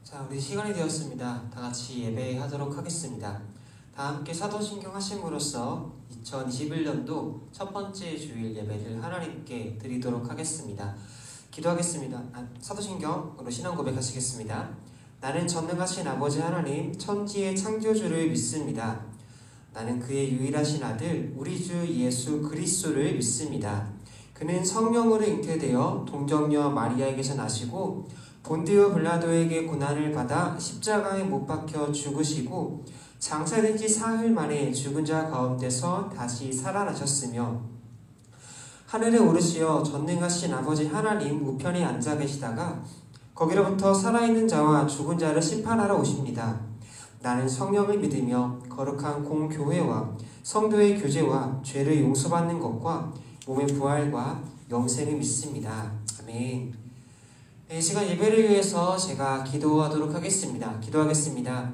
자, 우리 시간이 되었습니다. 다 같이 예배하도록 하겠습니다. 다 함께 사도신경 하심으로써 2021년도 첫 번째 주일 예배를 하나님께 드리도록 하겠습니다. 기도하겠습니다. 사도신경으로 신앙 고백하시겠습니다. 나는 전능하신 아버지 하나님 천지의 창조주를 믿습니다. 나는 그의 유일하신 아들 우리 주 예수 그리스도를 믿습니다. 그는 성령으로 잉태되어 동정녀 마리아에게서 나시고 본디오 빌라도에게 고난을 받아 십자가에 못 박혀 죽으시고 장사된 지 사흘 만에 죽은 자 가운데서 다시 살아나셨으며 하늘에 오르시어 전능하신 아버지 하나님 우편에 앉아 계시다가 거기로부터 살아있는 자와 죽은 자를 심판하러 오십니다. 나는 성령을 믿으며 거룩한 공교회와 성도의 교제와 죄를 용서받는 것과 몸의 부활과 영생을 믿습니다. 아멘. 이 시간 예배를 위해서 제가 기도하도록 하겠습니다. 기도하겠습니다.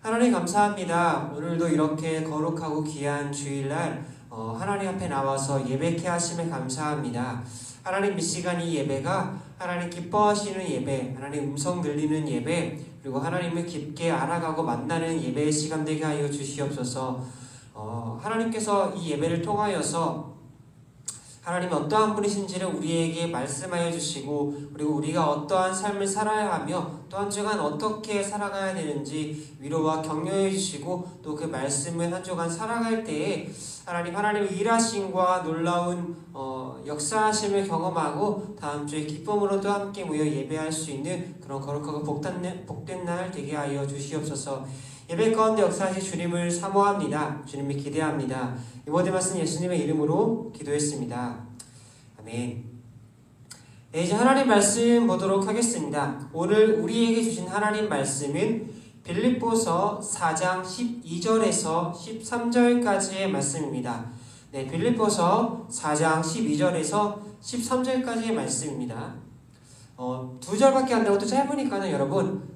하나님 감사합니다. 오늘도 이렇게 거룩하고 귀한 주일날 하나님 앞에 나와서 예배케 하심에 감사합니다. 하나님 이 시간 이 예배가 하나님 기뻐하시는 예배, 하나님 음성 들리는 예배, 그리고 하나님을 깊게 알아가고 만나는 예배의 시간 되게 하여 주시옵소서. 하나님께서 이 예배를 통하여서 하나님이 어떠한 분이신지를 우리에게 말씀하여 주시고 그리고 우리가 어떠한 삶을 살아야 하며 또 한 주간 어떻게 살아가야 되는지 위로와 격려해 주시고 또 그 말씀을 한 주간 살아갈 때에 하나님의 일하심과 놀라운 역사하심을 경험하고 다음 주에 기쁨으로 또 함께 모여 예배할 수 있는 그런 거룩하고 복된 날 되게 하여 주시옵소서. 예배 가운데 역사하실 주님을 사모합니다. 주님을 기대합니다. 이 모든 말씀 예수님의 이름으로 기도했습니다. 아멘. 네, 이제 하나님 말씀 보도록 하겠습니다. 오늘 우리에게 주신 하나님 말씀은 빌립보서 4장 12절에서 13절까지의 말씀입니다. 네, 빌립보서 4장 12절에서 13절까지의 말씀입니다. 2절밖에 안 되고 또 짧으니까는 여러분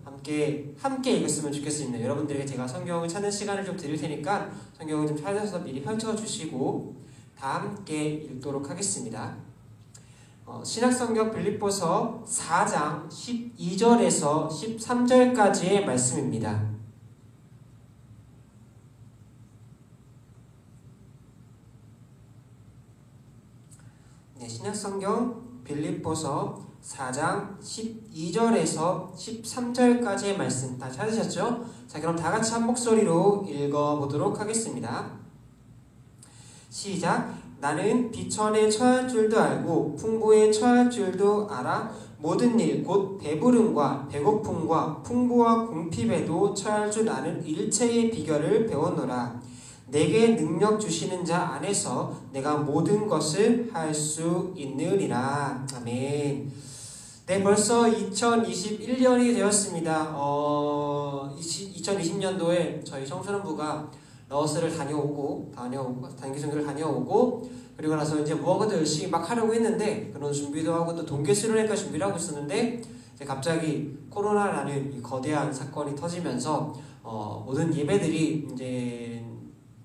함께 읽었으면 좋겠습니다. 여러분들에게 제가 성경을 찾는 시간을 좀 드릴 테니까 성경을 좀 찾아서 미리 펼쳐주시고 다 함께 읽도록 하겠습니다. 신약성경 빌립보서 4장 12절에서 13절까지의 말씀입니다. 네, 신약성경 빌립보서 4장 12절에서 13절까지의 말씀 다 찾으셨죠? 자, 그럼 다 같이 한 목소리로 읽어보도록 하겠습니다. 시작! 나는 비천에 처할 줄도 알고 풍부에 처할 줄도 알아 모든 일 곧 배부름과 배고픔과 풍부와 궁핍에도 처할 줄 아는 일체의 비결을 배웠노라. 내게 능력 주시는 자 안에서 내가 모든 것을 할 수 있느니라. 아멘. 네, 벌써 2021년이 되었습니다. 2020년도에 저희 청소년부가 러스를 다녀오고 단기선교를 다녀오고 그리고 나서 이제 무엇보다 열심히 막 하려고 했는데 그런 준비도 하고 또 동계수련회까지 준비를 하고 있었는데 이제 갑자기 코로나라는 이 거대한 사건이 터지면서 모든 예배들이 이제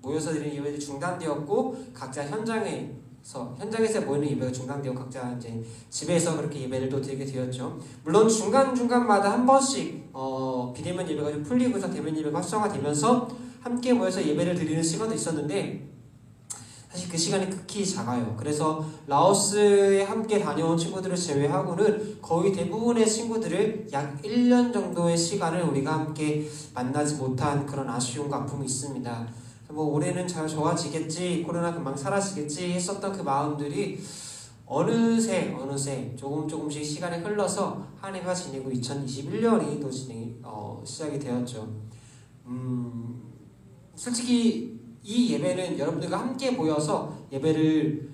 모여서 드리는 예배들이 중단되었고 각자 현장에서 모이는 예배가 중단되고 각자 이제 집에서 그렇게 예배를 또 드리게 되었죠. 물론 중간중간마다 한 번씩 비대면 예배가 좀 풀리고서 대면 예배가 활성화되면서 함께 모여서 예배를 드리는 시간도 있었는데 사실 그 시간이 극히 작아요. 그래서 라오스에 함께 다녀온 친구들을 제외하고는 거의 대부분의 친구들을 약 1년 정도의 시간을 우리가 함께 만나지 못한 그런 아쉬움과 아픔이 있습니다. 뭐 올해는 잘 좋아지겠지, 코로나 금방 사라지겠지 했었던 그 마음들이 어느새 조금씩 시간이 흘러서 한 해가 지내고 2021년이 또 시작이 되었죠. 솔직히 이 예배는 여러분들과 함께 모여서 예배를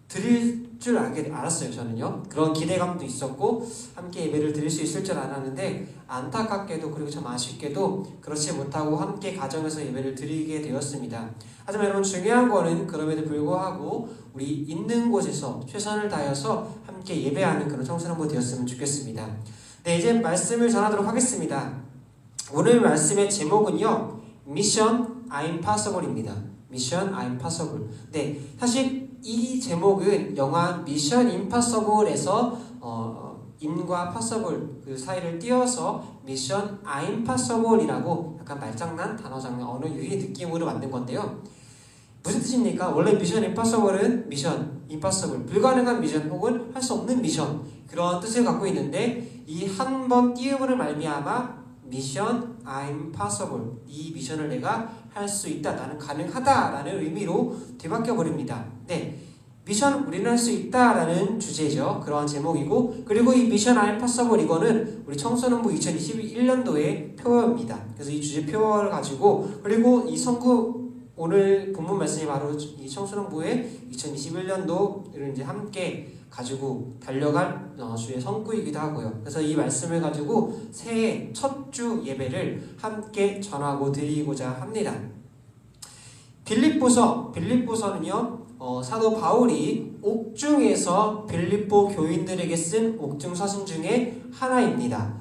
드릴 줄 알았어요. 저는요. 그런 기대감도 있었고 함께 예배를 드릴 수 있을 줄 알았는데 안타깝게도 그리고 참 아쉽게도 그렇지 못하고 함께 가정에서 예배를 드리게 되었습니다. 하지만 여러분 중요한 거는 그럼에도 불구하고 우리 있는 곳에서 최선을 다해서 함께 예배하는 그런 청소년부 되었으면 좋겠습니다. 네, 이제 말씀을 전하도록 하겠습니다. 오늘 말씀의 제목은요. Mission Impossible입니다. Mission Impossible. 네, 사실 이 제목은 영화 미션 임파서블에서 im과 possible 그 사이를 띄어서 미션 impossible이라고 약간 말장난, 단어장난, 언어 유희 느낌으로 만든 건데요. 무슨 뜻입니까? 원래 미션 impossible은 미션, impossible, 불가능한 미션 혹은 할 수 없는 미션 그런 뜻을 갖고 있는데 이 한 번 띄음으로 말미암아 미션 impossible 이 미션을 내가 할 수 있다, 나는 가능하다라는 의미로 뒤바뀌어 버립니다. 네, 미션 우리는 할 수 있다라는 주제죠. 그러한 제목이고 그리고 이 미션 impossible 이거는 우리 청소년부 2021년도의 표어입니다. 그래서 이 주제 표어를 가지고 그리고 이 선구 오늘 본문 말씀이 바로 이 청소년부의 2021년도를 이제 함께 가지고 달려갈 주의 선구이기도 하고요. 그래서 이 말씀을 가지고 새해 첫 주 예배를 함께 전하고 드리고자 합니다. 빌립보서는요, 사도 바울이 옥중에서 빌립보 교인들에게 쓴 옥중 서신 중에 하나입니다.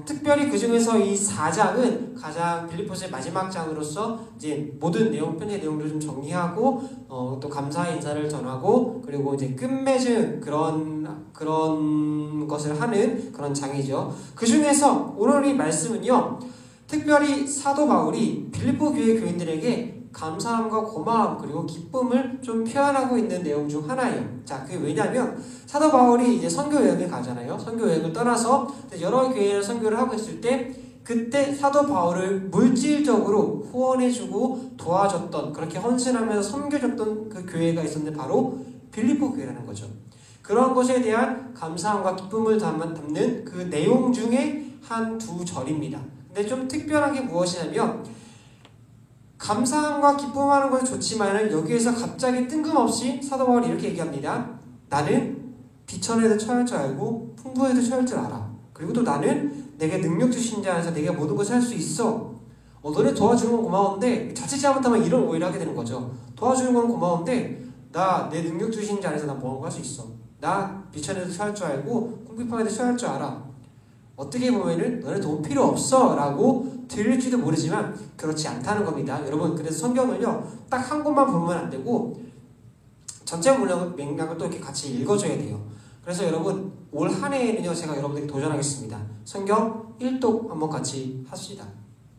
특별히 그 중에서 이 4장은 가장 빌립보서의 마지막 장으로서 이제 모든 편지 내용들을 좀 정리하고 또 감사 인사를 전하고 그리고 이제 끝맺은 그런 것을 하는 그런 장이죠. 그 중에서 오늘 이 말씀은요, 특별히 사도 바울이 빌립보 교회 교인들에게 감사함과 고마움 그리고 기쁨을 좀 표현하고 있는 내용 중 하나예요. 자, 그게 왜냐면 사도 바울이 이제 선교 여행을 가잖아요. 선교 여행을 떠나서 여러 교회를 선교를 하고 있을 때 그때 사도 바울을 물질적으로 후원해주고 도와줬던 그렇게 헌신하면서 섬겨줬던 그 교회가 있었는데 바로 빌립보 교회라는 거죠. 그런 것에 대한 감사함과 기쁨을 담는 그 내용 중에 한 두 절입니다. 근데 좀 특별한 게 무엇이냐면 감사함과 기쁨하는 건 좋지만 여기에서 갑자기 뜬금없이 사도 바울이 이렇게 얘기합니다. 나는 비천에도 처할 줄 알고 풍부에도 처할 줄 알아. 그리고 또 나는 내게 능력 주신 자 안에서 내가 모든 것을 할 수 있어. 너네 도와주는 건 고마운데 자칫 잘못하면 이런 오해를 하게 되는 거죠. 도와주는 건 고마운데 나 내 능력 주신 자 안에서 나 뭐 할 수 있어. 나 비천에도 처할 줄 알고 풍비판에도 처할 줄 알아. 어떻게 보면은 너네 도움 필요 없어 라고 들릴지도 모르지만 그렇지 않다는 겁니다. 여러분, 그래서 성경을요 딱 한 곳만 보면 안 되고 전체 맥락을 또 이렇게 같이 읽어줘야 돼요. 그래서 여러분 올 한 해에는요 제가 여러분에게 도전하겠습니다. 성경 1독 한번 같이 합시다.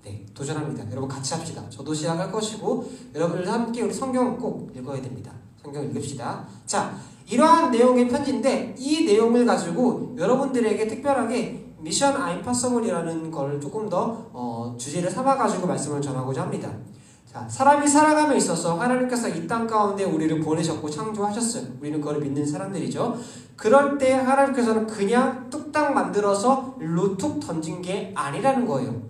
네, 도전합니다. 여러분 같이 합시다. 저도 시작할 것이고 여러분들 함께 우리 성경 꼭 읽어야 됩니다. 성경 읽읍시다. 자, 이러한 내용의 편지인데 이 내용을 가지고 여러분들에게 특별하게 미션 impossible이라는 걸 조금 더 주제를 삼아가지고 말씀을 전하고자 합니다. 자, 사람이 살아감에 있어서 하나님께서 이 땅 가운데 우리를 보내셨고 창조하셨어요. 우리는 그걸 믿는 사람들이죠. 그럴 때 하나님께서는 그냥 뚝딱 만들어서 일로 툭 던진 게 아니라는 거예요.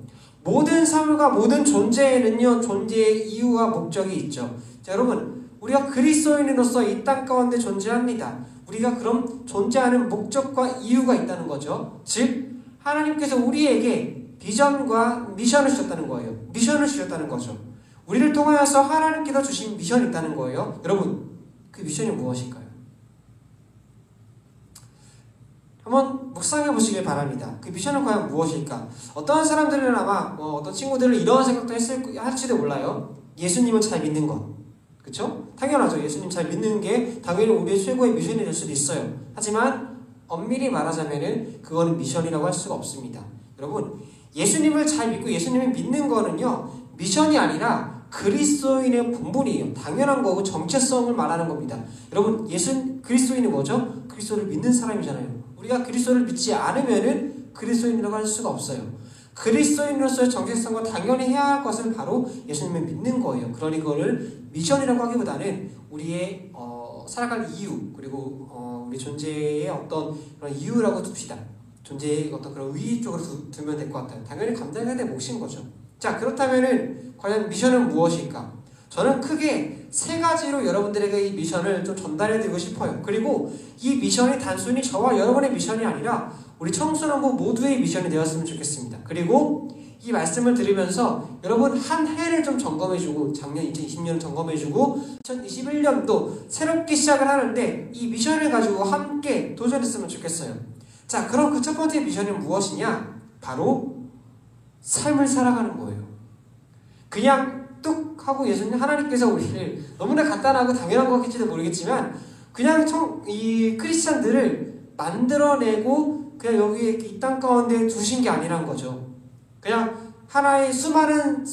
모든 사물과 모든 존재에는요 존재의 이유와 목적이 있죠. 자, 여러분, 우리가 그리스도인으로서 이 땅 가운데 존재합니다. 우리가 그럼 존재하는 목적과 이유가 있다는 거죠. 즉 하나님께서 우리에게 비전과 미션을 주셨다는 거예요. 미션을 주셨다는 거죠. 우리를 통하여서 하나님께서 주신 미션이 있다는 거예요. 여러분, 그 미션이 무엇일까요? 한번 묵상해 보시길 바랍니다. 그 미션은 과연 무엇일까? 어떤 사람들은 아마 어떤 친구들은 이런 생각도 할지도 몰라요. 예수님을 잘 믿는 것. 그쵸? 당연하죠. 예수님 잘 믿는 게 당연히 우리의 최고의 미션이 될 수도 있어요. 하지만 엄밀히 말하자면은 그거는 미션이라고 할 수가 없습니다. 여러분, 예수님을 잘 믿고 예수님을 믿는 거는요 미션이 아니라 그리스도인의 본분이에요. 당연한 거고 정체성을 말하는 겁니다. 여러분, 그리스도인은 뭐죠? 그리스도를 믿는 사람이잖아요. 우리가 그리스도를 믿지 않으면은 그리스도인이라고 할 수가 없어요. 그리스도인으로서의 정체성과 당연히 해야 할 것은 바로 예수님을 믿는 거예요. 그러니 그거를 미션이라고 하기보다는 우리의 살아갈 이유 그리고 우리 존재의 어떤 그런 이유라고 둡시다. 존재의 어떤 그런 의의 쪽으로 두면 될 것 같아요. 당연히 감당해야 될 몫인 거죠. 자, 그렇다면은 과연 미션은 무엇일까? 저는 크게 세 가지로 여러분들에게 이 미션을 좀 전달해드리고 싶어요. 그리고 이 미션이 단순히 저와 여러분의 미션이 아니라 우리 청소년부 모두의 미션이 되었으면 좋겠습니다. 그리고 이 말씀을 들으면서 여러분 한 해를 좀 점검해주고 작년 2020년을 점검해주고 2021년도 새롭게 시작을 하는데 이 미션을 가지고 함께 도전했으면 좋겠어요. 자, 그럼 그 첫 번째 미션은 무엇이냐? 바로 삶을 살아가는 거예요. 그냥 뚝 하고 예수님 하나님께서 우리를 너무나 간단하고 당연한 것일지도 모르겠지만 그냥 이 크리스찬들을 만들어내고 그냥 여기 이 땅 가운데 두신 게 아니란 거죠. 그냥 하나의 수많은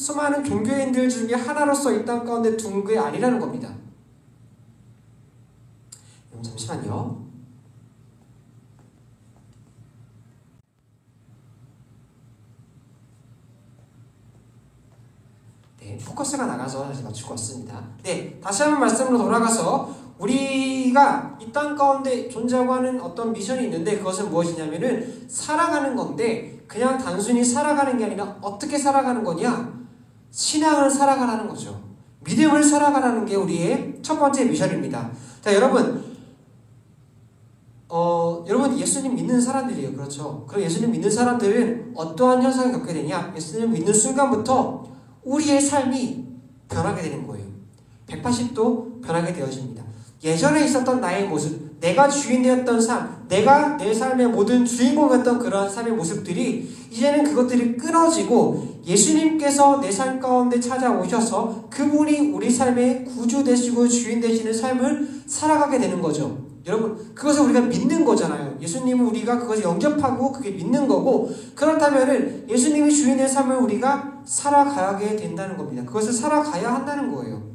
종교인들 중에 하나로서 이 땅 가운데 둔 게 아니라는 겁니다. 잠시만요. 네, 포커스가 나가서 다시 맞추고 왔습니다. 네, 다시 한번 말씀으로 돌아가서 우리가 이 땅 가운데 존재하고 하는 어떤 미션이 있는데 그것은 무엇이냐면은 살아가는 건데 그냥 단순히 살아가는 게 아니라 어떻게 살아가는 거냐? 신앙을 살아가라는 거죠. 믿음을 살아가라는 게 우리의 첫 번째 미션입니다. 자, 여러분 예수님 믿는 사람들이에요. 그렇죠? 그럼 예수님 믿는 사람들은 어떠한 현상을 겪게 되냐? 예수님 믿는 순간부터 우리의 삶이 변하게 되는 거예요. 180도 변하게 되어집니다. 예전에 있었던 나의 모습, 내가 주인되었던 삶, 내가 내 삶의 모든 주인공이었던 그러한 삶의 모습들이 이제는 그것들이 끊어지고 예수님께서 내 삶 가운데 찾아오셔서 그분이 우리 삶의 구주 되시고 주인 되시는 삶을 살아가게 되는 거죠. 여러분, 그것을 우리가 믿는 거잖아요. 예수님은 우리가 그것을 영접하고 그게 믿는 거고, 그렇다면은 예수님이 주인의 삶을 우리가 살아가게 된다는 겁니다. 그것을 살아가야 한다는 거예요.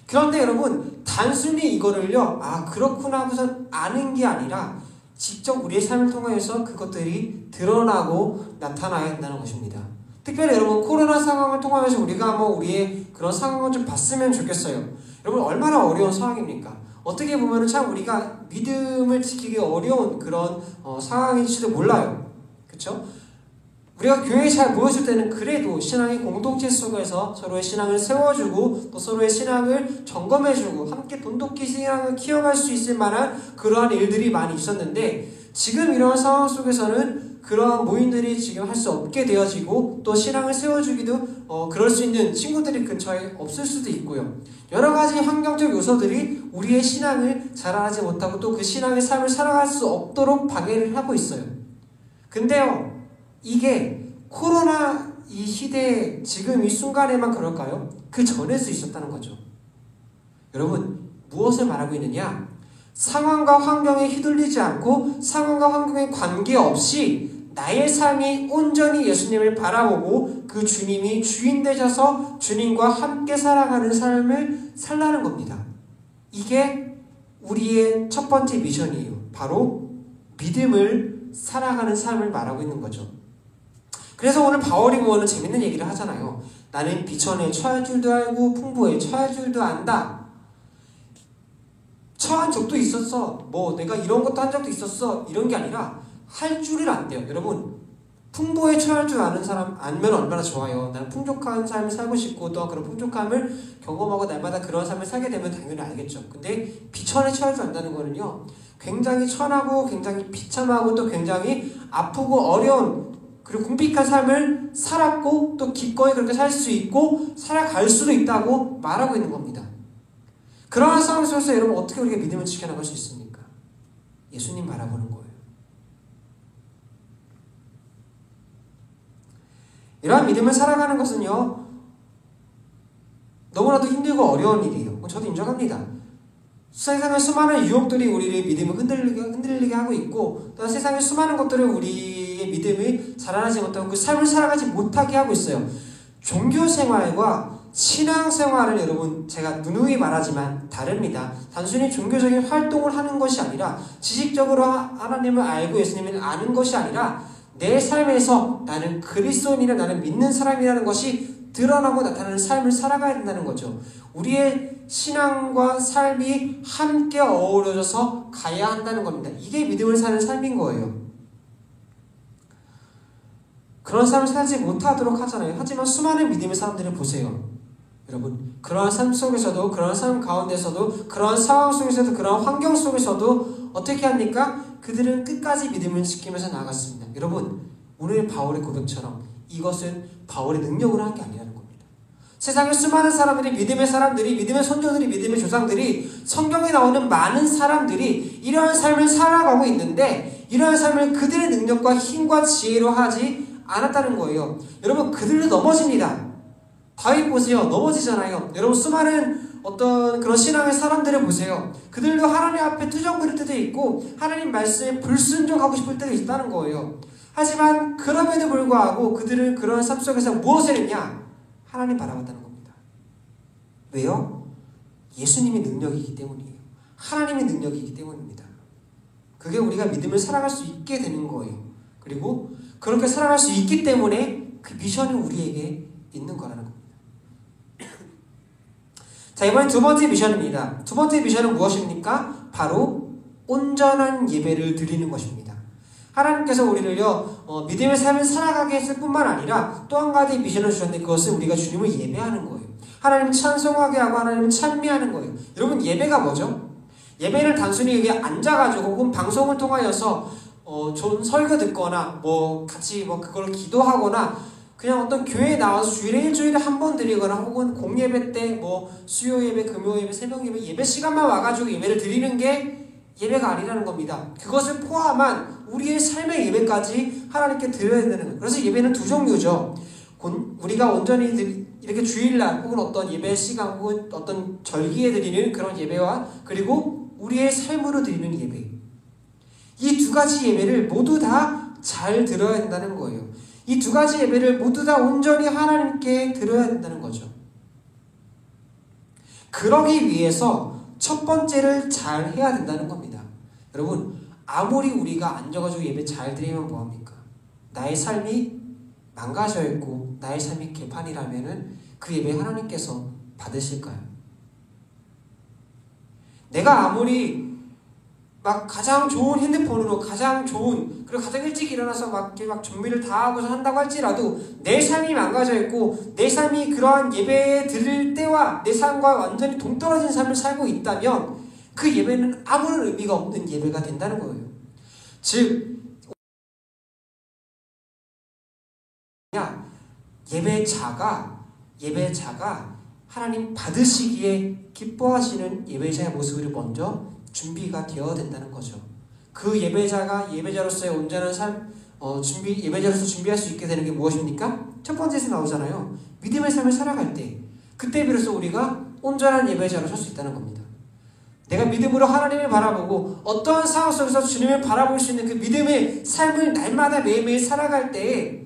그런데 여러분, 단순히 이거를요, 그렇구나 하고서 아는 게 아니라 직접 우리의 삶을 통해서 그것들이 드러나고 나타나야 한다는 것입니다. 특별히 여러분, 코로나 상황을 통하면서 우리가 우리의 그런 상황을 좀 봤으면 좋겠어요. 여러분, 얼마나 어려운 상황입니까? 어떻게 보면 참 우리가 믿음을 지키기 어려운 그런 상황일지도 몰라요. 그렇죠? 우리가 교회에 잘 모였을 때는 그래도 신앙의 공동체 속에서 서로의 신앙을 세워주고 또 서로의 신앙을 점검해주고 함께 돈독히 신앙을 키워갈 수 있을 만한 그러한 일들이 많이 있었는데 지금 이런 상황 속에서는 그러한 모임들이 지금 할 수 없게 되어지고 또 신앙을 세워주기도 그럴 수 있는 친구들이 근처에 없을 수도 있고요. 여러 가지 환경적 요소들이 우리의 신앙을 자라나지 못하고 또 그 신앙의 삶을 살아갈 수 없도록 방해를 하고 있어요. 근데요, 이게 코로나 이 시대에 지금 이 순간에만 그럴까요? 그 전에도 있었다는 거죠. 여러분, 무엇을 말하고 있느냐? 상황과 환경에 휘둘리지 않고 상황과 환경에 관계없이 나의 삶이 온전히 예수님을 바라보고 그 주님이 주인 되셔서 주님과 함께 살아가는 삶을 살라는 겁니다. 이게 우리의 첫 번째 미션이에요. 바로 믿음을 살아가는 삶을 말하고 있는 거죠. 그래서 오늘 바울이 모으는 재밌는 얘기를 하잖아요. 나는 비천에 처할 줄도 알고 풍부에 처할 줄도 안다. 처한 적도 있었어. 내가 이런 것도 한 적도 있었어. 이런 게 아니라 할 줄을 안대요. 여러분, 풍부에 처할 줄 아는 사람 알면 얼마나 좋아요. 나는 풍족한 삶을 살고 싶고 또 그런 풍족함을 경험하고 날마다 그런 삶을 살게 되면 당연히 알겠죠. 근데 비천에 처할 줄 안다는 거는요, 굉장히 천하고 굉장히 비참하고 또 굉장히 아프고 어려운 그리고 궁핍한 삶을 살았고 또 기꺼이 그렇게 살 수 있고 살아갈 수도 있다고 말하고 있는 겁니다. 그러한 상황 속에서 여러분 어떻게 우리가 믿음을 지켜나갈 수 있습니까? 예수님 바라보는 거예요. 이러한 믿음을 살아가는 것은요, 너무나도 힘들고 어려운 일이에요. 저도 인정합니다. 세상의 수많은 유혹들이 우리의 믿음을 흔들리게 하고 있고 또 세상의 수많은 것들을 우리의 믿음이 자라나지 못하고 그 삶을 살아가지 못하게 하고 있어요. 종교생활과 신앙생활은 여러분 제가 누누이 말하지만 다릅니다. 단순히 종교적인 활동을 하는 것이 아니라 지식적으로 하나님을 알고 예수님을 아는 것이 아니라 내 삶에서 나는 그리스도인이라 나는 믿는 사람이라는 것이 드러나고 나타나는 삶을 살아가야 된다는 거죠. 우리의 신앙과 삶이 함께 어우러져서 가야 한다는 겁니다. 이게 믿음을 사는 삶인 거예요. 그런 삶을 살지 못하도록 하잖아요. 하지만 수많은 믿음의 사람들을 보세요. 여러분, 그러한 삶 속에서도, 그러한 삶 가운데서도, 그러한 상황 속에서도, 그러한 환경 속에서도 어떻게 합니까? 그들은 끝까지 믿음을 지키면서 나아갔습니다. 여러분, 오늘 바울의 고백처럼 이것은 바울의 능력으로 한 게 아니라는 겁니다. 세상에 수많은 사람들이, 믿음의 사람들이, 믿음의 선조들이, 믿음의 조상들이, 성경에 나오는 많은 사람들이 이러한 삶을 살아가고 있는데 이러한 삶을 그들의 능력과 힘과 지혜로 하지 않았다는 거예요. 여러분, 그들도 넘어집니다. 다윗 보세요. 넘어지잖아요. 여러분, 수많은 어떤 그런 신앙의 사람들을 보세요. 그들도 하나님 앞에 투정 부릴 때도 있고 하나님 말씀에 불순종하고 싶을 때도 있다는 거예요. 하지만 그럼에도 불구하고 그들은 그런 삶 속에서 무엇을 했냐? 하나님 바라봤다는 겁니다. 왜요? 예수님의 능력이기 때문이에요. 하나님의 능력이기 때문입니다. 그게 우리가 믿음을 살아갈 수 있게 되는 거예요. 그리고 그렇게 살아갈 수 있기 때문에 그 미션이 우리에게 있는 거라는 겁니다. 자, 이번엔 두 번째 미션입니다. 두 번째 미션은 무엇입니까? 바로 온전한 예배를 드리는 것입니다. 하나님께서 우리를요 믿음의 삶을 살아가게 했을 뿐만 아니라 또 한 가지 미션을 주셨는데 그것은 우리가 주님을 예배하는 거예요. 하나님을 찬송하게 하고 하나님을 찬미하는 거예요. 여러분, 예배가 뭐죠? 예배는 단순히 여기 앉아가지고 혹은 방송을 통하여서 좋은 설교 듣거나 같이 그걸 기도하거나 그냥 어떤 교회에 나와서 주일에 일주일에 한 번 드리거나 혹은 공예배 때 수요 예배, 금요 예배, 새벽 예배, 예배 시간만 와가지고 예배를 드리는 게 예배가 아니라는 겁니다. 그것을 포함한 우리의 삶의 예배까지 하나님께 드려야 되는 거예요. 그래서 예배는 두 종류죠. 우리가 온전히 이렇게 주일날 혹은 어떤 예배 시간 혹은 어떤 절기에 드리는 그런 예배와 그리고 우리의 삶으로 드리는 예배, 이 두 가지 예배를 모두 다 잘 드려야 된다는 거예요. 이 두 가지 예배를 모두 다 온전히 하나님께 드려야 된다는 거죠. 그러기 위해서 첫 번째를 잘 해야 된다는 겁니다. 여러분, 아무리 우리가 앉아가지고 예배 잘 드리면 뭐합니까? 나의 삶이 망가져 있고 나의 삶이 개판이라면은 그 예배 하나님께서 받으실까요? 내가 아무리 가장 좋은 핸드폰으로 가장 좋은 그리고 가장 일찍 일어나서 준비를 다 하고서 한다고 할지라도 내 삶이 망가져 있고 내 삶이 그러한 예배에 드릴 때와 내 삶과 완전히 동떨어진 삶을 살고 있다면 그 예배는 아무런 의미가 없는 예배가 된다는 거예요. 즉 예배자가 하나님 받으시기에 기뻐하시는 예배자의 모습을 먼저 준비가 되어야 된다는 거죠. 그 예배자가 예배자로서의 온전한 삶, 예배자로서 준비할 수 있게 되는 게 무엇입니까? 첫 번째에서 나오잖아요. 믿음의 삶을 살아갈 때, 그때 비로소 우리가 온전한 예배자로 설 수 있다는 겁니다. 내가 믿음으로 하나님을 바라보고 어떠한 상황 속에서 주님을 바라볼 수 있는 그 믿음의 삶을 날마다 매일매일 살아갈 때에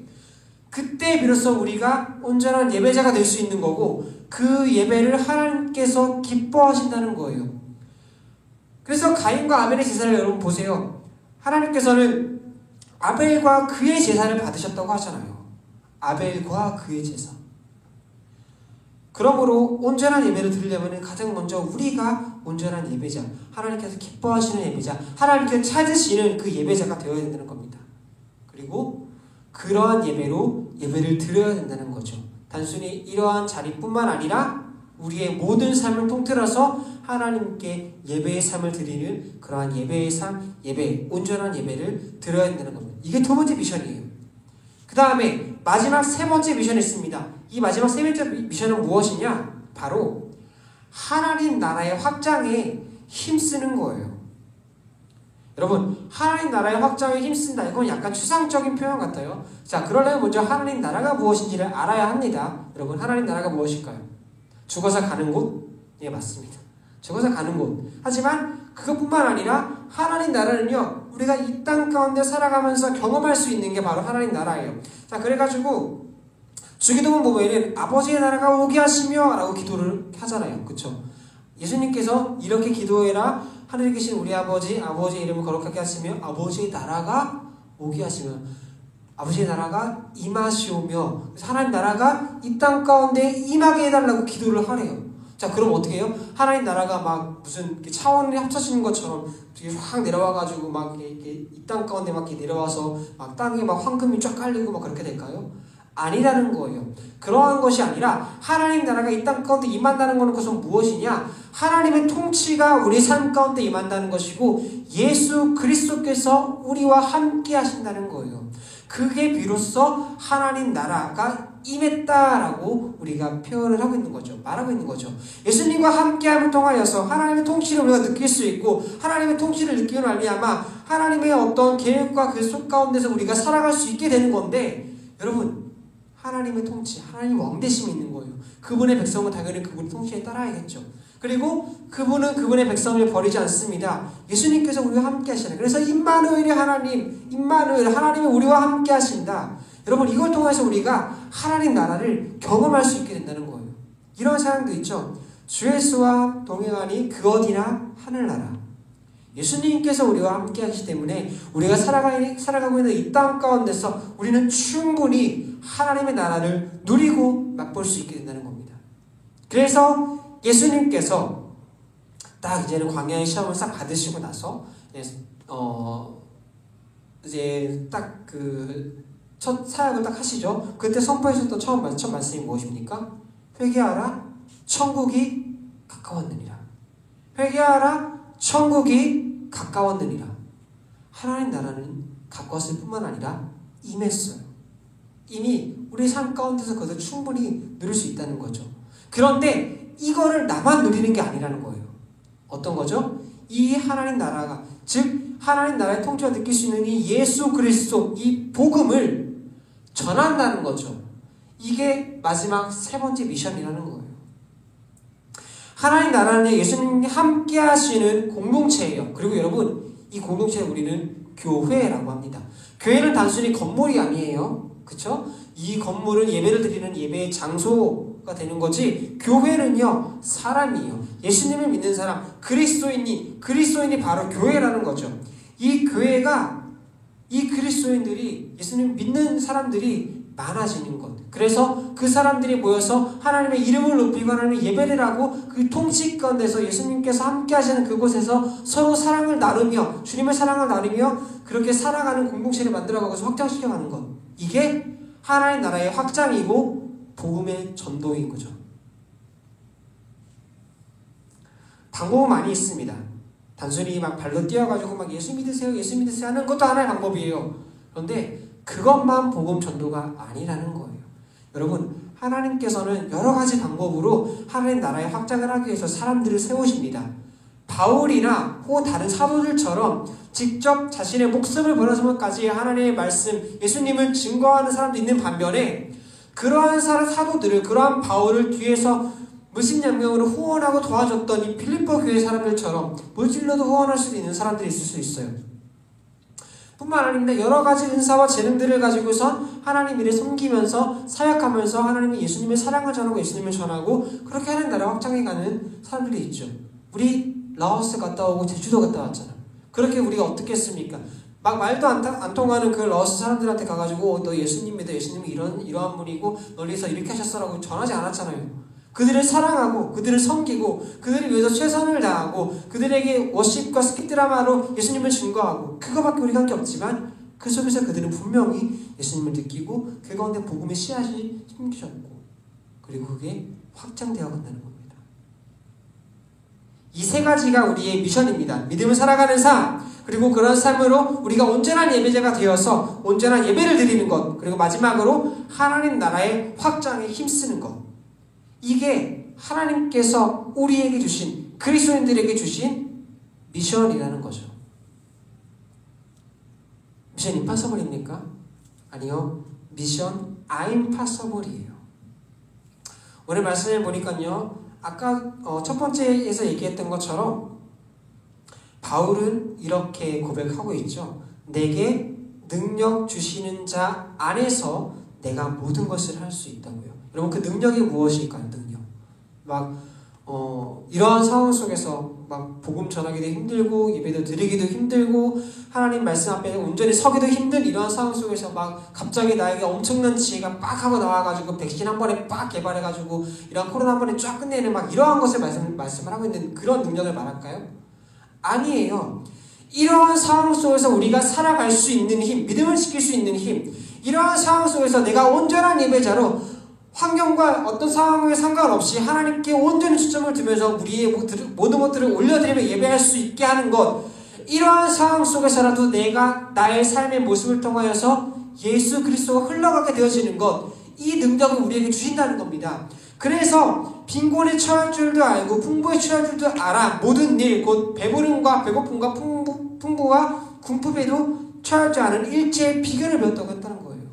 그때 비로소 우리가 온전한 예배자가 될 수 있는 거고 그 예배를 하나님께서 기뻐하신다는 거예요. 그래서 가인과 아벨의 제사를 여러분 보세요. 하나님께서는 아벨과 그의 제사를 받으셨다고 하잖아요. 아벨과 그의 제사. 그러므로 온전한 예배를 드리려면 가장 먼저 우리가 온전한 예배자, 하나님께서 기뻐하시는 예배자, 하나님께서 찾으시는 그 예배자가 되어야 된다는 겁니다. 그리고 그러한 예배로 예배를 드려야 된다는 거죠. 단순히 이러한 자리뿐만 아니라 우리의 모든 삶을 통틀어서 하나님께 예배의 삶을 드리는 그러한 예배의 삶, 온전한 예배를 드려야 된다는 겁니다. 이게 두 번째 미션이에요. 그 다음에 마지막 세 번째 미션이 있습니다. 이 마지막 세 번째 미션은 무엇이냐? 바로 하나님 나라의 확장에 힘쓰는 거예요. 여러분, 하나님 나라의 확장에 힘쓴다. 이건 약간 추상적인 표현 같아요. 자, 그러려면 먼저 하나님 나라가 무엇인지를 알아야 합니다. 여러분, 하나님 나라가 무엇일까요? 죽어서 가는 곳? 예, 맞습니다. 죽어서 가는 곳. 하지만 그것뿐만 아니라 하나님 나라는요, 우리가 이 땅 가운데 살아가면서 경험할 수 있는 게 바로 하나님 나라예요. 자, 그래가지고 주기도문 보면은 아버지의 나라가 오게 하시며 라고 기도를 하잖아요. 그쵸? 예수님께서 이렇게 기도해라. 하늘에 계신 우리 아버지의 이름을 거룩하게 하시며 아버지의 나라가 오게 하시며 아버지의 나라가 임하시오며 하나님 나라가 이 땅 가운데 임하게 해달라고 기도를 하래요. 자, 그럼 어떻게 해요? 하나님 나라가 무슨 차원이 합쳐지는 것처럼 확 내려와가지고 이 땅 가운데 이렇게 내려와서 땅에 황금이 쫙 깔리고 그렇게 될까요? 아니라는 거예요. 그러한 것이 아니라 하나님 나라가 이 땅 가운데 임한다는 것은 무엇이냐? 하나님의 통치가 우리 삶 가운데 임한다는 것이고 예수 그리스도께서 우리와 함께 하신다는 거예요. 그게 비로소 하나님 나라가 임했다라고 우리가 표현을 하고 있는 거죠. 말하고 있는 거죠. 예수님과 함께함을 통하여서 하나님의 통치를 우리가 느낄 수 있고 하나님의 통치를 느끼는 말미암아 하나님의 어떤 계획과 그 속 가운데서 우리가 살아갈 수 있게 되는 건데 여러분, 하나님의 통치, 하나님 왕대심이 있는 거예요. 그분의 백성은 당연히 그분의 통치에 따라야겠죠. 그리고 그분은 그분의 백성을 버리지 않습니다. 예수님께서 우리와 함께 하시잖아요. 그래서 임마누엘이 하나님이 우리와 함께 하신다. 여러분, 이걸 통해서 우리가 하나님 나라를 경험할 수 있게 된다는 거예요. 이런 사람도 있죠. 주 예수와 동행하니 그 어디나 하늘나라. 예수님께서 우리와 함께 하시기 때문에 우리가 살아가고 있는 이 땅 가운데서 우리는 충분히 하나님의 나라를 누리고 맛볼 수 있게 된다는 겁니다. 그래서 예수님께서 딱 이제는 광야의 시험을 싹 받으시고 나서 이제 딱 그 첫 사역을 딱 하시죠. 그때 선포하셨던 첫 말씀이 무엇입니까? 회개하라, 천국이 가까웠느니라. 회개하라, 천국이 가까웠느니라. 하나님 나라는 가까웠을 뿐만 아니라 임했어요. 이미 우리 삶 가운데서 그것을 충분히 누릴 수 있다는 거죠. 그런데 이거를 나만 누리는 게 아니라는 거예요. 어떤 거죠? 이 하나님 나라가, 즉 하나님 나라의 통치와 느낄 수 있는 이 예수 그리스도, 이 복음을 전한다는 거죠. 이게 마지막 세 번째 미션이라는 거예요. 하나님 나라는 예수님이 함께 하시는 공동체예요. 그리고 여러분, 이 공동체에 우리는 교회라고 합니다. 교회는 단순히 건물이 아니에요. 그쵸? 이 건물은 예배를 드리는 예배의 장소가 되는 거지, 교회는요, 사람이에요. 예수님을 믿는 사람, 그리스도인이 바로 교회라는 거죠. 이 교회가, 이 그리스도인들이, 예수님 믿는 사람들이 많아지는 것. 그래서 그 사람들이 모여서 하나님의 이름을 높이고 하나님의 예배를 하고 그 통치 가운데서 예수님께서 함께 하시는 그곳에서 서로 사랑을 나누며, 주님의 사랑을 나누며 그렇게 살아가는 공동체를 만들어가면서 확장시켜가는 것. 이게 하나님 나라의 확장이고 복음의 전도인 거죠. 방법은 많이 있습니다. 단순히 막 발로 뛰어가지고 막 예수 믿으세요 하는 것도 하나의 방법이에요. 그런데 그것만 복음 전도가 아니라는 거예요. 여러분, 하나님께서는 여러 가지 방법으로 하나님 나라의 확장을 하기 위해서 사람들을 세우십니다. 바울이나 혹은 다른 사도들처럼 직접 자신의 목숨을 버려서까지 하나님의 말씀, 예수님을 증거하는 사람도 있는 반면에, 그러한 사도들을, 그러한 바울을 뒤에서 무신양명으로 후원하고 도와줬던 이 빌립보 교회 사람들처럼 물질로도 후원할 수도 있는 사람들이 있을 수 있어요. 뿐만 아니라 여러 가지 은사와 재능들을 가지고선 하나님 일을 섬기면서 사역하면서 하나님이 예수님의 사랑을 전하고 예수님을 전하고 그렇게 하는 나라 확장해가는 사람들이 있죠. 우리 라오스 갔다 오고 제주도 갔다 왔잖아. 그렇게 우리가 어떻게 했습니까? 막 말도 안 통하는 그 라오스 사람들한테 가가지고 너 예수님 믿어, 예수님이 이러한 분이고 너희서 이렇게 하셨어라고 전하지 않았잖아요. 그들을 사랑하고 그들을 섬기고 그들을 위해서 최선을 다하고 그들에게 워십과 스킵드라마로 예수님을 증거하고, 그거밖에 우리가 한 게 없지만 그 속에서 그들은 분명히 예수님을 느끼고 그 가운데 복음의 씨앗이 심겨졌고, 그리고 그게 확장되어 간다는 겁니다. 이 세 가지가 우리의 미션입니다. 믿음을 살아가는 삶, 그리고 그런 삶으로 우리가 온전한 예배자가 되어서 온전한 예배를 드리는 것, 그리고 마지막으로 하나님 나라의 확장에 힘쓰는 것. 이게 하나님께서 우리에게 주신, 그리스도인들에게 주신 미션이라는 거죠. 미션 임파서블입니까? 아니요. 미션 아임파서블이에요. 오늘 말씀을 보니까요, 아까 첫 번째에서 얘기했던 것처럼 바울은 이렇게 고백하고 있죠. 내게 능력 주시는 자 안에서 내가 모든 것을 할 수 있다고요. 여러분, 그 능력이 무엇일까요? 능력. 이러한 상황 속에서 막 복음 전하기도 힘들고 예배도 드리기도 힘들고 하나님 말씀 앞에 온전히 서기도 힘든 이러한 상황 속에서 막 갑자기 나에게 엄청난 지혜가 빡 하고 나와가지고 백신 한 번에 빡 개발해가지고 이런 코로나 한 번에 쫙 끝내는 막 이러한 것을 말씀을 하고 있는 그런 능력을 말할까요? 아니에요. 이러한 상황 속에서 우리가 살아갈 수 있는 힘, 믿음을 지킬 수 있는 힘, 이러한 상황 속에서 내가 온전한 예배자로 환경과 어떤 상황에 상관없이 하나님께 온전히 초점을 두면서 우리의 모든 것들을 올려드리며 예배할 수 있게 하는 것, 이러한 상황 속에서라도 내가 나의 삶의 모습을 통하여서 예수 그리스도가 흘러가게 되어지는 것, 이 능력을 우리에게 주신다는 겁니다. 그래서 빈곤에 처할 줄도 알고 풍부에 처할 줄도 알아 모든 일, 곧 배부름과 배고픔과 풍부와 궁핍에도 처할 줄 아는 일체의 비결을 배웠다고 했다는 거예요.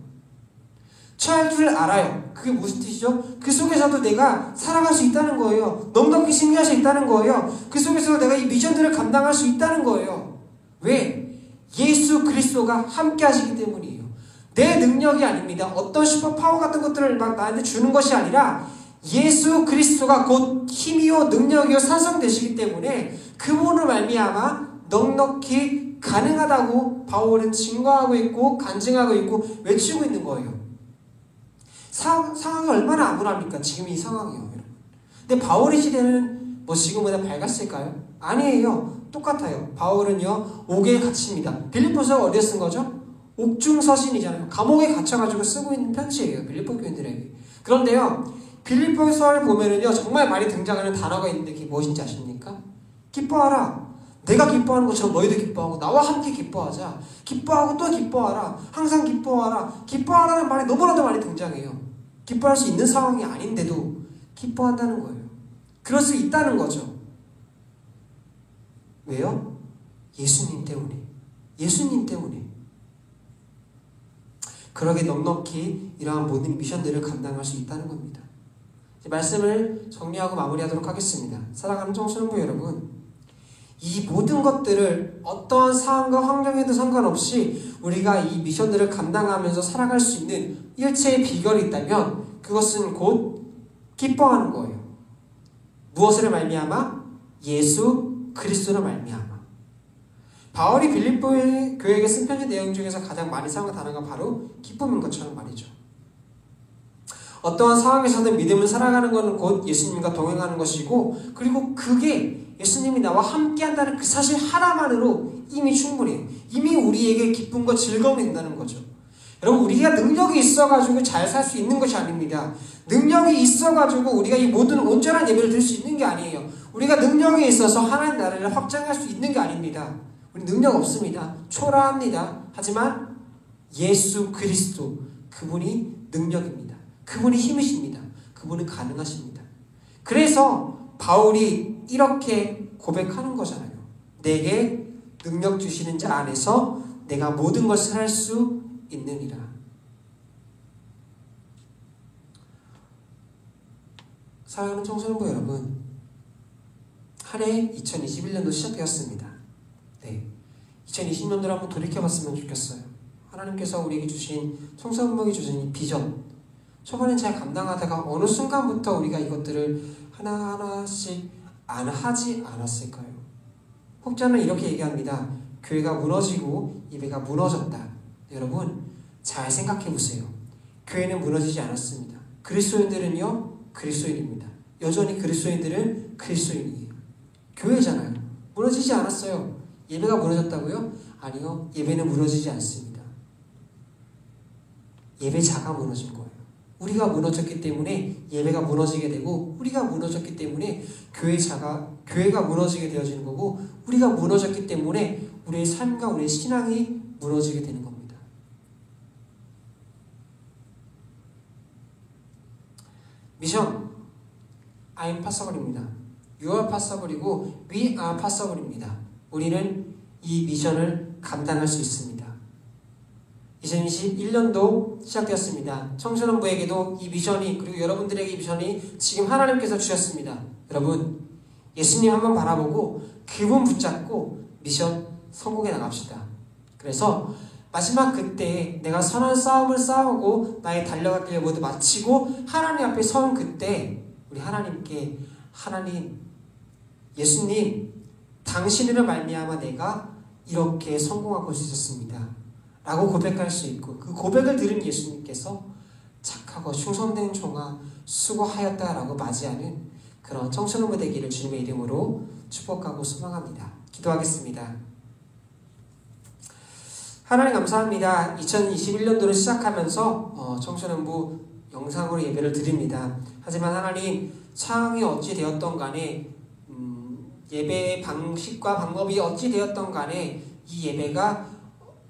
처할 줄 알아요. 그게 무슨 뜻이죠? 그 속에서도 내가 살아갈 수 있다는 거예요. 넉넉히 승리할 수 있다는 거예요. 그 속에서 내가 이 미션들을 감당할 수 있다는 거예요. 왜? 예수 그리스도가 함께 하시기 때문이에요. 내 능력이 아닙니다. 어떤 슈퍼파워 같은 것들을 막 나한테 주는 것이 아니라 예수 그리스도가 곧 힘이요 능력이요 산성되시기 때문에 그분을 말미암아 넉넉히 가능하다고 바울은 증거하고 있고 간증하고 있고 외치고 있는 거예요. 상황이 얼마나 암울합니까? 지금 이 상황이요. 여러분. 근데 바울의 시대는 뭐 지금보다 밝았을까요? 아니에요. 똑같아요. 바울은요 옥에 갇힙니다. 빌립보서가 어디에 쓴 거죠? 옥중서신이잖아요. 감옥에 갇혀가지고 쓰고 있는 편지예요. 빌립보 교인들에게. 그런데요 빌립보서를 보면은요 정말 많이 등장하는 단어가 있는데 그게 무엇인지 아십니까? 기뻐하라. 내가 기뻐하는 것처럼 너희도 기뻐하고 나와 함께 기뻐하자. 기뻐하고 또 기뻐하라. 항상 기뻐하라. 기뻐하라는 말이 너무나도 많이 등장해요. 기뻐할 수 있는 상황이 아닌데도 기뻐한다는 거예요. 그럴 수 있다는 거죠. 왜요? 예수님 때문에. 예수님 때문에. 그러게 넉넉히 이러한 모든 미션들을 감당할 수 있다는 겁니다. 이제 말씀을 정리하고 마무리하도록 하겠습니다. 사랑하는 청소년부 여러분, 이 모든 것들을 어떠한 상황과 환경에도 상관없이 우리가 이 미션들을 감당하면서 살아갈 수 있는 일체의 비결이 있다면 그것은 곧 기뻐하는 거예요. 무엇을 말미암아? 예수 그리스도를 말미암아. 바울이 빌립보 교회에게 쓴 편지 내용 중에서 가장 많이 사용한 단어가 바로 기쁨인 것처럼 말이죠. 어떠한 상황에서든 믿음을 살아가는 것은 곧 예수님과 동행하는 것이고 그리고 그게 예수님이 나와 함께한다는 그 사실 하나만으로 이미 충분해요. 이미 우리에게 기쁨과 즐거움이 된다는 거죠. 여러분 우리가 능력이 있어가지고 잘 살 수 있는 것이 아닙니다. 능력이 있어가지고 우리가 이 모든 온전한 예배를 드릴 수 있는 게 아니에요. 우리가 능력이 있어서 하나님 나라를 확장할 수 있는 게 아닙니다. 우리 능력 없습니다. 초라합니다. 하지만 예수 그리스도 그분이 능력입니다. 그분이 힘이십니다. 그분은 가능하십니다. 그래서 바울이 이렇게 고백하는 거잖아요. 내게 능력 주시는 자 안에서 내가 모든 것을 할 수 있느니라. 사랑하는 청소년부 여러분, 한 해 2021년도 시작되었습니다. 네, 2020년도를 한번 돌이켜봤으면 좋겠어요. 하나님께서 우리에게 주신 청소년부에게 주신 이 비전, 초반엔 잘 감당하다가 어느 순간부터 우리가 이것들을 하나하나씩 안 하지 않았을까요? 혹자는 이렇게 얘기합니다. 교회가 무너지고 예배가 무너졌다. 여러분 잘 생각해 보세요. 교회는 무너지지 않았습니다. 그리스도인들은요 그리스도인입니다. 여전히 그리스도인들은 그리스도인이에요. 교회잖아요. 무너지지 않았어요. 예배가 무너졌다고요? 아니요. 예배는 무너지지 않습니다. 예배자가 무너진 거예요. 우리가 무너졌기 때문에 예배가 무너지게 되고 우리가 무너졌기 때문에 교회가 무너지게 되어지는 거고 우리가 무너졌기 때문에 우리의 삶과 우리의 신앙이 무너지게 되는 겁니다. 미션 I'm possible입니다. You are possible이고 We are possible입니다. 우리는 이 미션을 감당할 수 있습니다. 2021년도 시작되었습니다. 청소년부에게도 이 미션이 그리고 여러분들에게 이 미션이 지금 하나님께서 주셨습니다. 여러분 예수님 한번 바라보고 그분 붙잡고 미션 성공해 나갑시다. 그래서 마지막 그때 내가 선한 싸움을 싸우고 나의 달려갈 길을 모두 마치고 하나님 앞에 선 그때 우리 하나님께 하나님 예수님 당신으로 말미암아 내가 이렇게 성공하고 올 수 있었습니다. 라고 고백할 수 있고 그 고백을 들은 예수님께서 착하고 충성된 종아 수고하였다라고 맞이하는 그런 청소년부 되기를 주님의 이름으로 축복하고 소망합니다. 기도하겠습니다. 하나님 감사합니다. 2021년도를 시작하면서 청소년부 영상으로 예배를 드립니다. 하지만 하나님 상황이 어찌 되었던 간에 예배의 방식과 방법이 어찌 되었던 간에 이 예배가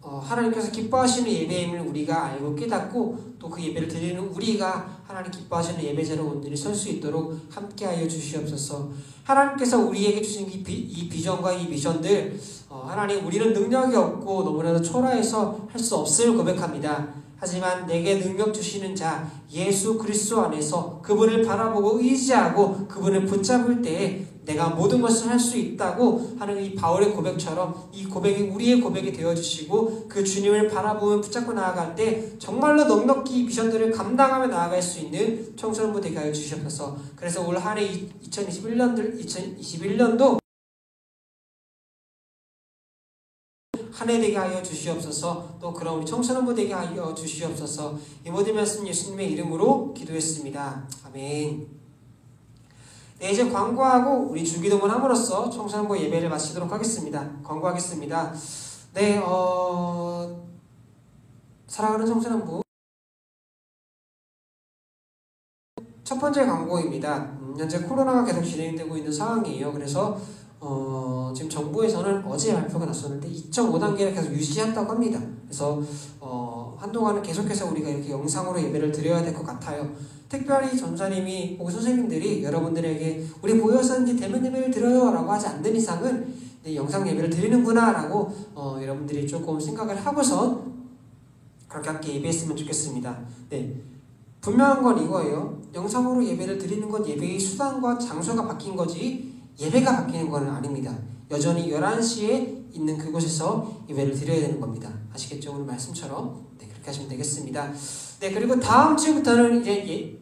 하나님께서 기뻐하시는 예배임을 우리가 알고 깨닫고 또 그 예배를 드리는 우리가 하나님 기뻐하시는 예배자로 온전히 설 수 있도록 함께하여 주시옵소서. 하나님께서 우리에게 주신 이 비전과 이 미션들 하나님 우리는 능력이 없고 너무나도 초라해서 할 수 없음을 고백합니다. 하지만 내게 능력 주시는 자 예수 그리스도 안에서 그분을 바라보고 의지하고 그분을 붙잡을 때에 내가 모든 것을 할 수 있다고 하는 이 바울의 고백처럼 이 고백이 우리의 고백이 되어주시고 그 주님을 바라보며 붙잡고 나아갈 때 정말로 넉넉히 미션들을 감당하며 나아갈 수 있는 청소년부 되게 하여 주시옵소서. 그래서 올 한 해 2021년도 한 해 되게 하여 주시옵소서. 또 그런 우리 청소년부 되게 하여 주시옵소서. 이 모든 말씀 예수님의 이름으로 기도했습니다. 아멘. 네, 이제 광고하고 우리 주기도문 함으로써 청소년부 예배를 마치도록 하겠습니다. 광고하겠습니다. 네, 사랑하는 청소년부 첫 번째 광고입니다. 현재 코로나가 계속 진행되고 있는 상황이에요. 그래서 지금 정부에서는 어제 발표가 났었는데 2.5단계를 계속 유지한다고 합니다. 그래서 한동안은 계속해서 우리가 이렇게 영상으로 예배를 드려야 될 것 같아요. 특별히 전사님이 혹은 선생님들이 여러분들에게 우리 모여서인지 대면 예배를 드려요 라고 하지 않는 이상은 네, 영상 예배를 드리는구나 라고 여러분들이 조금 생각을 하고선 그렇게 함께 예배했으면 좋겠습니다. 네, 분명한 건 이거예요. 영상으로 예배를 드리는 건 예배의 수단과 장소가 바뀐 거지 예배가 바뀌는 건 아닙니다. 여전히 11시에 있는 그곳에서 예배를 드려야 되는 겁니다. 아시겠죠? 오늘 말씀처럼 네, 그렇게 하시면 되겠습니다. 네, 그리고 다음 주부터는 이제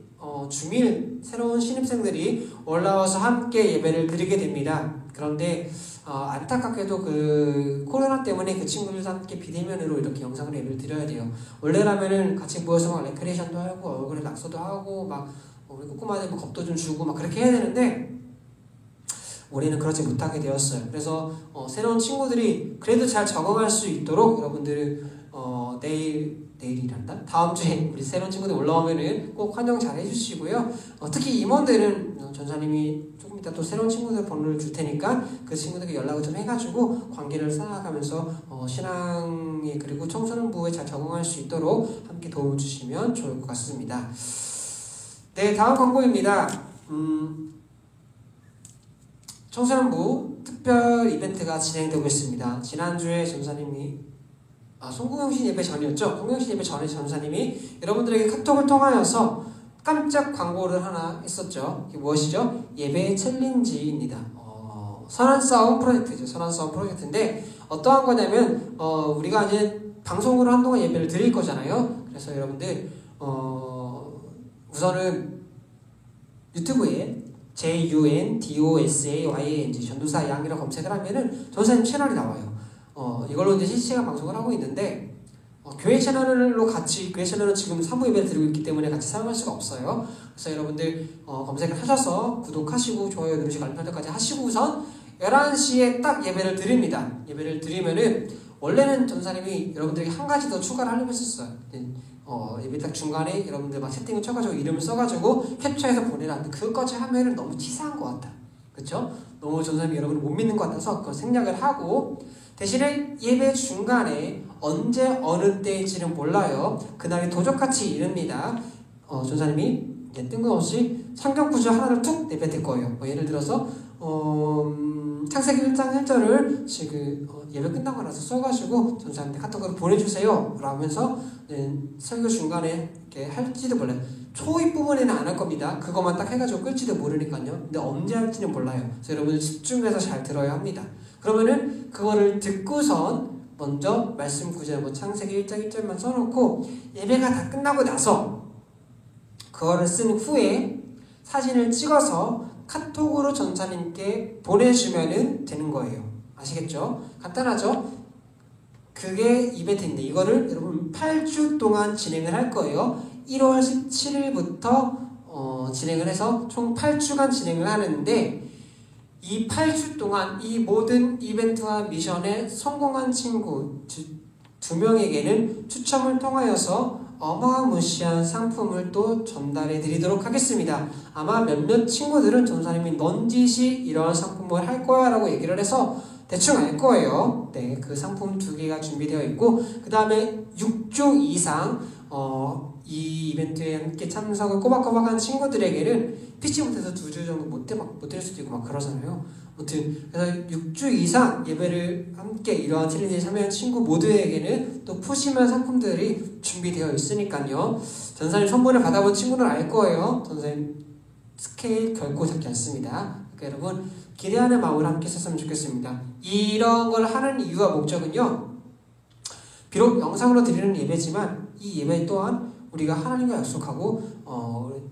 중일 새로운 신입생들이 올라와서 함께 예배를 드리게 됩니다. 그런데 안타깝게도 그 코로나 때문에 그 친구들과 함께 비대면으로 이렇게 영상으로 예배를 드려야 돼요. 원래라면은 같이 모여서 막 레크레이션도 하고 얼굴에 낙서도 하고 막 우리 꼬꼬마들 뭐 겁도 좀 주고 막 그렇게 해야 되는데 올해는 그렇지 못하게 되었어요. 그래서 새로운 친구들이 그래도 잘 적응할 수 있도록 여러분들 내일이란다? 다음 주에 우리 새로운 친구들 올라오면은 꼭 환영 잘 해주시고요. 특히 임원들은 전사님이 조금 이따 또 새로운 친구들 번호를 줄 테니까 그 친구들에게 연락을 좀 해가지고 관계를 쌓아가면서 신앙에 그리고 청소년부에 잘 적응할 수 있도록 함께 도움을 주시면 좋을 것 같습니다. 네, 다음 광고입니다. 청소년부 특별 이벤트가 진행되고 있습니다. 지난주에 전사님이 송구영신 예배 전이었죠. 송구영신 예배 전에 전사님이 여러분들에게 카톡을 통하여서 깜짝 광고를 하나 했었죠. 이게 무엇이죠? 예배 챌린지입니다. 선한 싸움 프로젝트죠. 선한 싸움 프로젝트인데 어떠한 거냐면 우리가 이제 방송으로 한동안 예배를 드릴 거잖아요. 그래서 여러분들 우선은 유튜브에 JUNDOSAYANG 전도사 양이라고 검색을 하면은 전사님 채널이 나와요. 이걸로 이제 실시간 방송을 하고 있는데 교회 채널로 같이 교회 채널은 지금 사무 예배를 드리고 있기 때문에 같이 사용할 수가 없어요. 그래서 여러분들 검색을 하셔서 구독하시고 좋아요 누르시고 알림 설정까지 하시고 우선 11시에 딱 예배를 드립니다. 예배를 드리면은 원래는 전사님이 여러분들에게 한 가지 더 추가를 하려고 했었어요. 예배 딱 중간에 여러분들 막 채팅을 쳐가지고 이름을 써가지고 캡처해서 보내라는데 그것까지 하면은 너무 치사한 것 같아. 그쵸? 너무 전사님이 여러분을 못 믿는 것 같아서 그걸 생략을 하고 대신에 예배 중간에 언제 어느 때일지는 몰라요. 그날이 도적같이 이릅니다. 전사님이 뜬금없이 성경 구절 하나를 툭 내뱉을 거예요. 예를 들어서 창세기 1장 1절을 지금 예배 끝나고 나서 써가지고 전사님한테 카톡으로 보내주세요 라면서 설교 중간에 이렇게 할지도 몰라요. 초입 부분에는 안 할 겁니다. 그것만 딱 해가지고 끌지도 모르니까요. 근데 언제 할지는 몰라요. 그래서 여러분들 집중해서 잘 들어야 합니다. 그러면은 그거를 듣고선 먼저 말씀 구절 창세기 1장 1절만 써놓고 예배가 다 끝나고 나서 그거를 쓴 후에 사진을 찍어서 카톡으로 전사님께 보내주면 되는 거예요. 아시겠죠? 간단하죠? 그게 이벤트인데 이거를 여러분 8주 동안 진행을 할 거예요. 1월 17일부터 진행을 해서 총 8주간 진행을 하는데 이 8주 동안 이 모든 이벤트와 미션에 성공한 친구 2명에게는 추첨을 통하여서 어마무시한 상품을 또 전달해 드리도록 하겠습니다. 아마 몇몇 친구들은 전사님이 넌지시 이런 상품을 할 거야 라고 얘기를 해서 대충 알 거예요. 네, 그 상품 2개가 준비되어 있고 그 다음에 6주 이상 이 이벤트에 함께 참석을 꼬박꼬박한 친구들에게는 피치 못해서 2주 정도 못 될 수도 있고 막 그러잖아요. 아무튼 그래서 6주 이상 예배를 함께 이러한 챌린지에 참여한 친구 모두에게는 또 푸짐한 상품들이 준비되어 있으니까요. 전사님 선물을 받아본 친구는 알 거예요. 전사님 스케일 결코 작지 않습니다. 그러니까 여러분 기대하는 마음으로 함께 했으면 좋겠습니다. 이런 걸 하는 이유와 목적은요, 비록 영상으로 드리는 예배지만 이 예배 또한 우리가 하나님과 약속하고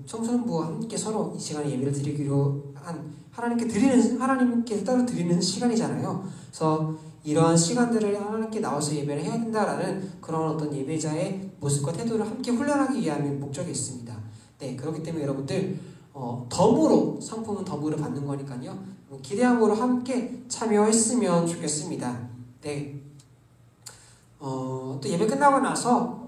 청소년부와 함께 서로 이 시간에 예배를 드리기로 한 하나님께 따로 드리는 시간이잖아요. 그래서 이러한 시간들을 하나님께 나와서 예배를 해야 된다라는 그런 어떤 예배자의 모습과 태도를 함께 훈련하기 위한 목적이 있습니다. 네, 그렇기 때문에 여러분들 덤으로 상품은 덤으로 받는 거니까요. 기대함으로 함께 참여했으면 좋겠습니다. 네. 또 예배 끝나고 나서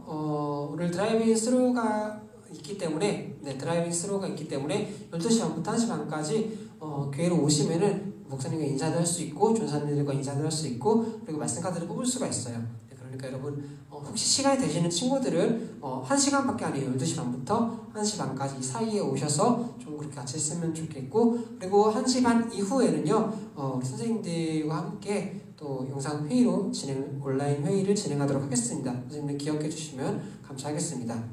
오늘 드라이빙 스루가 있기 때문에 12시 반부터 1시 반까지 교회로 오시면은 목사님과 인사도 할 수 있고 전사님들과 인사도 할 수 있고 그리고 말씀 카드를 뽑을 수가 있어요. 네, 그러니까 여러분 혹시 시간이 되시는 친구들은 1시간밖에 아니에요. 12시 반부터 1시 반까지 이 사이에 오셔서 좀 그렇게 같이 했으면 좋겠고, 그리고 1시 반 이후에는요 우리 선생님들과 함께 또 영상 회의로 온라인 회의를 진행하도록 하겠습니다. 선생님들 기억해 주시면 감사하겠습니다.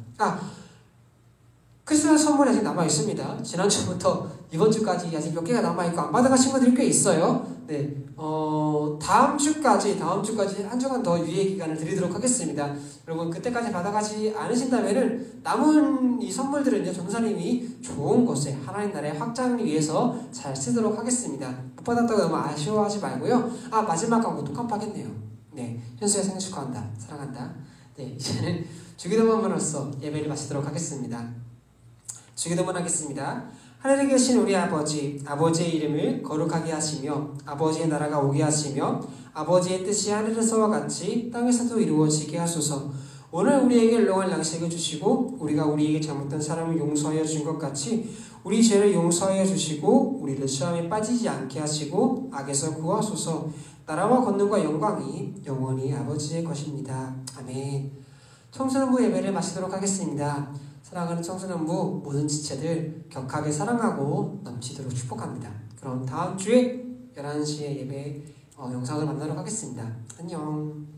크리스마스 선물이 아직 남아 있습니다. 지난주부터 이번 주까지 아직 몇 개가 남아 있고 안 받아간 친구들이 꽤 있어요. 네, 다음 주까지 한 주간 더 유예 기간을 드리도록 하겠습니다. 여러분 그때까지 받아가지 않으신다면은 남은 이 선물들은요 전사님이 좋은 곳에 하나님 나라의 확장을 위해서 잘 쓰도록 하겠습니다. 못 받았다고 너무 아쉬워하지 말고요. 마지막 광고 또 깜빡했네요. 네, 현수야 생일 축하한다. 사랑한다. 네, 이제는 주기도문으로써 예배를 마치도록 하겠습니다. 주기도문 하겠습니다. 하늘에 계신 우리 아버지, 아버지의 이름을 거룩하게 하시며 아버지의 나라가 오게 하시며 아버지의 뜻이 하늘에서와 같이 땅에서도 이루어지게 하소서. 오늘 우리에게 일용할 양식을 주시고 우리가 우리에게 잘못한 사람을 용서하여 준 것 같이 우리 죄를 용서하여 주시고 우리를 시험에 빠지지 않게 하시고 악에서 구하소서. 나라와 권능과 영광이 영원히 아버지의 것입니다. 아멘. 청소년부 예배를 마치도록 하겠습니다. 사랑하는 청소년부 모든 지체들 격하게 사랑하고 넘치도록 축복합니다. 그럼 다음 주에 11시에 예배 영상을 만나러 가겠습니다. 안녕.